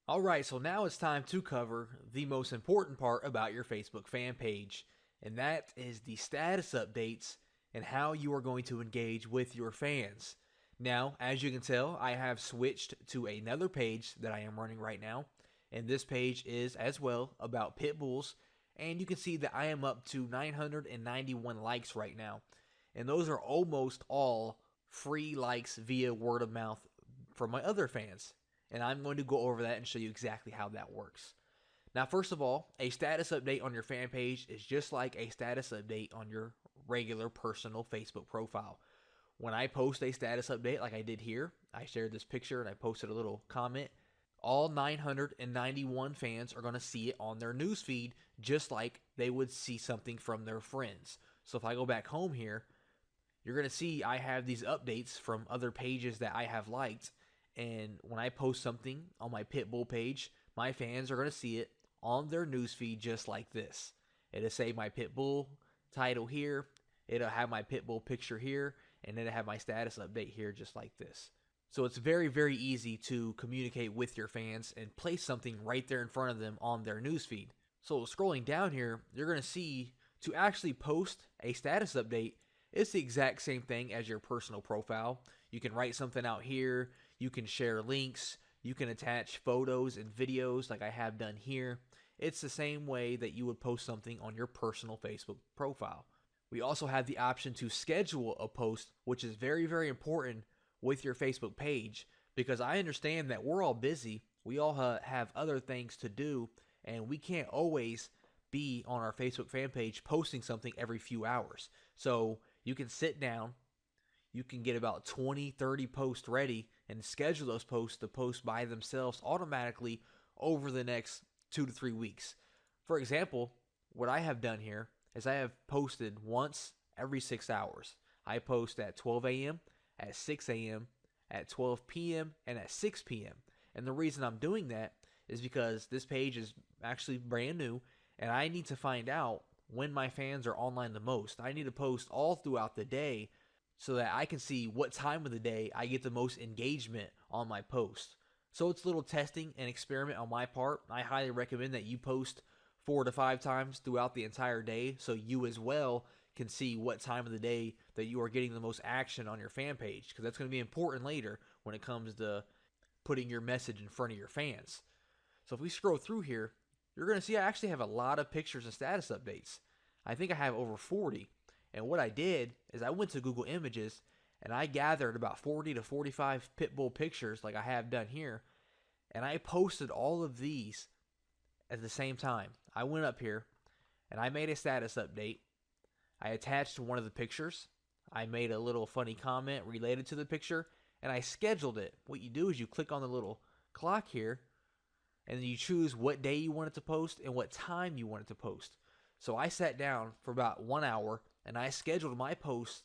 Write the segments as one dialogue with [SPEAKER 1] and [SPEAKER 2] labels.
[SPEAKER 1] Alright, so now it's time to cover the most important part about your Facebook fan page, and that is the status updates and how you are going to engage with your fans. Now, as you can tell, I have switched to another page that I am running right now, and this page is as well about pit bulls, and you can see that I am up to 991 likes right now, and those are almost all free likes via word of mouth from my other fans. And I'm going to go over that and show you exactly how that works. Now, first of all, a status update on your fan page is just like a status update on your regular personal Facebook profile. When I post a status update like I did here, I shared this picture and I posted a little comment. All 991 fans are going to see it on their newsfeed just like they would see something from their friends. So if I go back home here, you're going to see I have these updates from other pages that I have liked. And when I post something on my Pitbull page, my fans are going to see it on their newsfeed just like this. It'll say my Pitbull title here, it'll have my Pitbull picture here, and then it'll have my status update here just like this. So it's very, very easy to communicate with your fans and place something right there in front of them on their newsfeed. So scrolling down here, you're going to see to actually post a status update, it's the exact same thing as your personal profile. You can write something out here. You can share links. You can attach photos and videos like I have done here. It's the same way that you would post something on your personal Facebook profile. We also have the option to schedule a post, which is very, very important with your Facebook page because I understand that we're all busy. We all have other things to do, and we can't always be on our Facebook fan page posting something every few hours. So you can sit down, you can get about 20, 30 posts ready and schedule those posts to post by themselves automatically over the next 2 to 3 weeks. For example, what I have done here is I have posted once every 6 hours. I post at 12 a.m., at 6 a.m., at 12 p.m., and at 6 p.m. And the reason I'm doing that is because this page is actually brand new and I need to find out when my fans are online the most. I need to post all throughout the day so that I can see what time of the day I get the most engagement on my post. So it's a little testing and experiment on my part. I highly recommend that you post 4 to 5 times throughout the entire day so you as well can see what time of the day that you are getting the most action on your fan page, because that's going to be important later when it comes to putting your message in front of your fans. So if we scroll through here, you're going to see I actually have a lot of pictures and status updates. I think I have over 40. And what I did is I went to Google Images and I gathered about 40 to 45 Pitbull pictures like I have done here. And I posted all of these at the same time. I went up here and I made a status update. I attached one of the pictures. I made a little funny comment related to the picture and I scheduled it. What you do is you click on the little clock here and then you choose what day you want it to post and what time you want it to post. So I sat down for about 1 hour and I scheduled my posts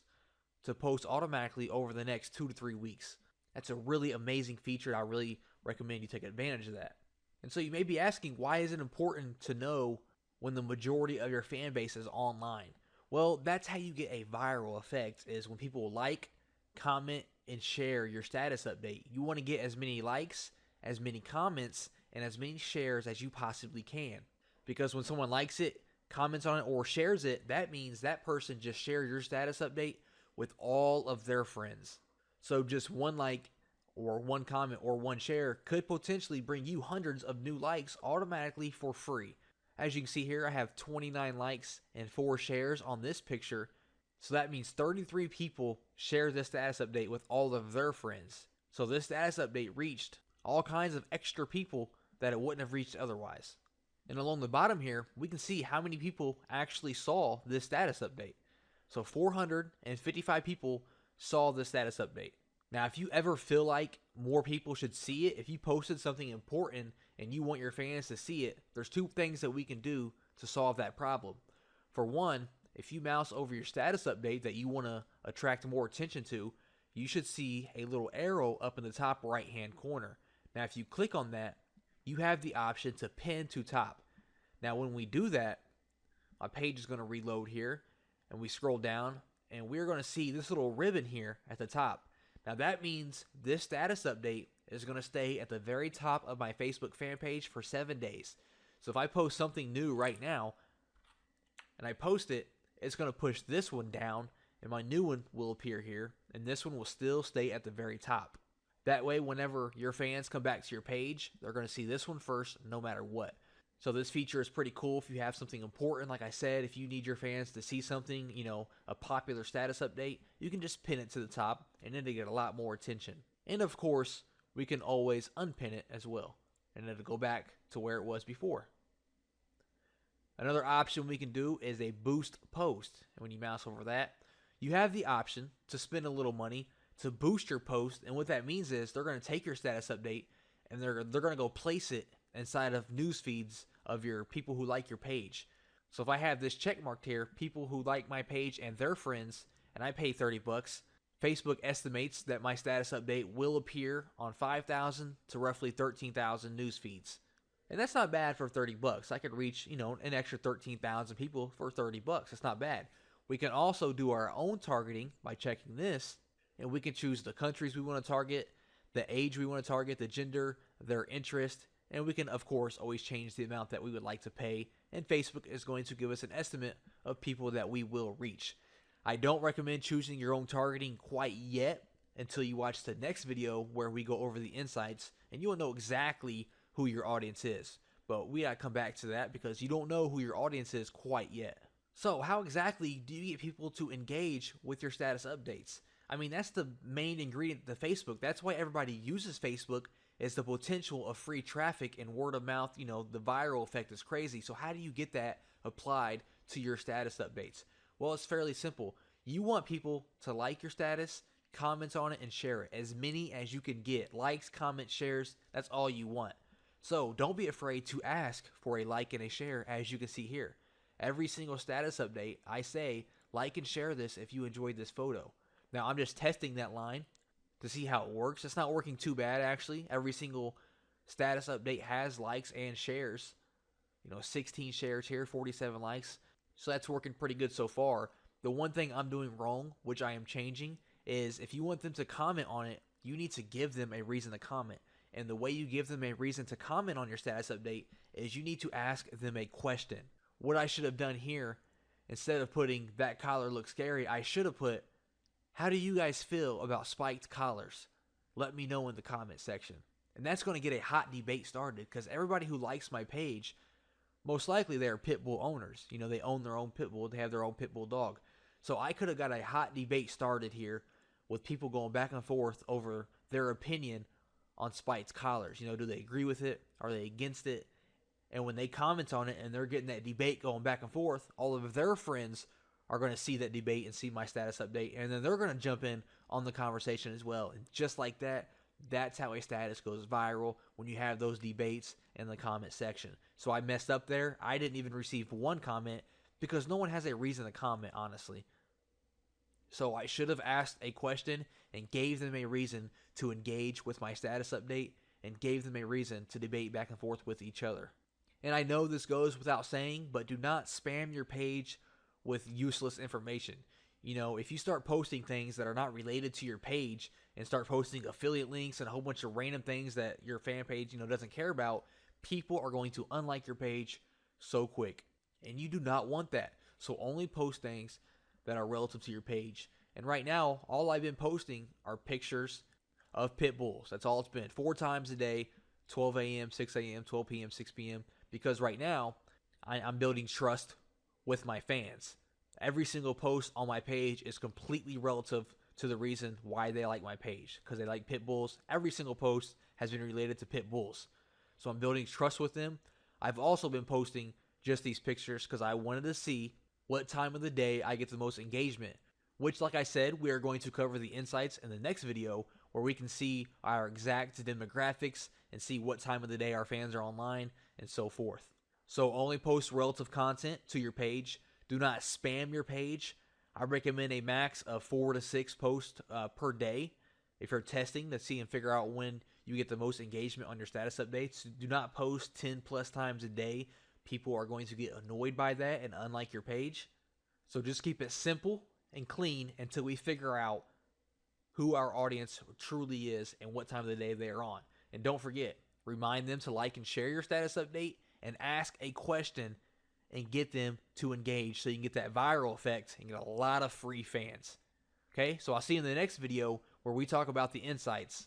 [SPEAKER 1] to post automatically over the next 2 to 3 weeks. That's a really amazing feature. I really recommend you take advantage of that. And so you may be asking, why is it important to know when the majority of your fan base is online? Well, that's how you get a viral effect, is when people like, comment, and share your status update. You want to get as many likes, as many comments, and as many shares as you possibly can. Because when someone likes it, comments on it, or shares it, that means that person just shared your status update with all of their friends. So just one like or one comment or one share could potentially bring you hundreds of new likes automatically for free. As you can see here, I have 29 likes and 4 shares on this picture. So that means 33 people shared this status update with all of their friends. So this status update reached all kinds of extra people that it wouldn't have reached otherwise. And along the bottom here, we can see how many people actually saw this status update. So 455 people saw this status update. Now, if you ever feel like more people should see it, if you posted something important and you want your fans to see it, there's 2 things that we can do to solve that problem. For one, if you mouse over your status update that you want to attract more attention to, you should see a little arrow up in the top right hand corner. Now, if you click on that, you have the option to pin to top. Now, when we do that, my page is going to reload here, and we scroll down, and we're going to see this little ribbon here at the top. Now that means this status update is going to stay at the very top of my Facebook fan page for 7 days. So if I post something new right now and I post it, it's going to push this one down and my new one will appear here, and this one will still stay at the very top. That way, whenever your fans come back to your page, they're going to see this one first no matter what. So this feature is pretty cool if you have something important. Like I said, if you need your fans to see something, a popular status update, you can just pin it to the top and then they get a lot more attention. And of course, we can always unpin it as well, and it'll go back to where it was before. Another option we can do is a boost post. And when you mouse over that, you have the option to spend a little money to boost your post. And what that means is they're going to take your status update and they're going to go place it inside of news feeds of your people who like your page. So if I have this check marked here, people who like my page and their friends, and I pay $30, Facebook estimates that my status update will appear on 5,000 to roughly 13,000 news feeds. And that's not bad for $30. I could reach, an extra 13,000 people for $30. It's not bad. We can also do our own targeting by checking this, and we can choose the countries we want to target, the age we want to target, the gender, their interest, and we can, of course, always change the amount that we would like to pay, and Facebook is going to give us an estimate of people that we will reach. I don't recommend choosing your own targeting quite yet until you watch the next video where we go over the insights, and you will know exactly who your audience is. But we gotta come back to that because you don't know who your audience is quite yet. So how exactly do you get people to engage with your status updates? I mean, that's the main ingredient to Facebook. That's why everybody uses Facebook, is the potential of free traffic and word of mouth. The viral effect is crazy. So how do you get that applied to your status updates? Well, it's fairly simple. You want people to like your status, comment on it, and share it. As many as you can get. Likes, comments, shares, that's all you want. So don't be afraid to ask for a like and a share, as you can see here. Every single status update, I say, like and share this if you enjoyed this photo. Now, I'm just testing that line to see how it works. It's not working too bad, actually. Every single status update has likes and shares. 16 shares here, 47 likes. So that's working pretty good so far. The one thing I'm doing wrong, which I am changing, is if you want them to comment on it, you need to give them a reason to comment. And the way you give them a reason to comment on your status update is you need to ask them a question. What I should have done here, instead of putting "that collar looks scary," I should have put, "How do you guys feel about spiked collars? Let me know in the comment section." And that's going to get a hot debate started because everybody who likes my page, most likely they are pit bull owners. They own their own pit bull. They have their own pit bull dog. So I could have got a hot debate started here with people going back and forth over their opinion on spiked collars. Do they agree with it? Are they against it? And when they comment on it and they're getting that debate going back and forth, all of their friends are going to see that debate and see my status update, and then they're going to jump in on the conversation as well. And just like that, that's how a status goes viral, when you have those debates in the comment section. So I messed up there. I didn't even receive one comment because no one has a reason to comment, honestly. So I should have asked a question and gave them a reason to engage with my status update and gave them a reason to debate back and forth with each other. And I know this goes without saying, but do not spam your page with useless information. If you start posting things that are not related to your page and start posting affiliate links and a whole bunch of random things that your fan page, doesn't care about, people are going to unlike your page so quick. And you do not want that. So only post things that are relative to your page. And right now, all I've been posting are pictures of pit bulls. That's all it's been. 4 times a day, 12 a.m., 6 a.m., 12 p.m., 6 p.m. Because right now, I'm building trust with my fans. Every single post on my page is completely relative to the reason why they like my page. Because they like pit bulls. Every single post has been related to pit bulls. So I'm building trust with them. I've also been posting just these pictures because I wanted to see what time of the day I get the most engagement. Which, like I said, we are going to cover the insights in the next video where we can see our exact demographics and see what time of the day our fans are online and so forth. So only post relative content to your page. Do not spam your page. I recommend a max of 4 to 6 posts per day if you're testing to see and figure out when you get the most engagement on your status updates. Do not post 10 plus times a day. People are going to get annoyed by that and unlike your page. So just keep it simple and clean until we figure out who our audience truly is and what time of the day they are on. And don't forget, remind them to like and share your status update and ask a question and get them to engage so you can get that viral effect and get a lot of free fans. Okay, so I'll see you in the next video where we talk about the insights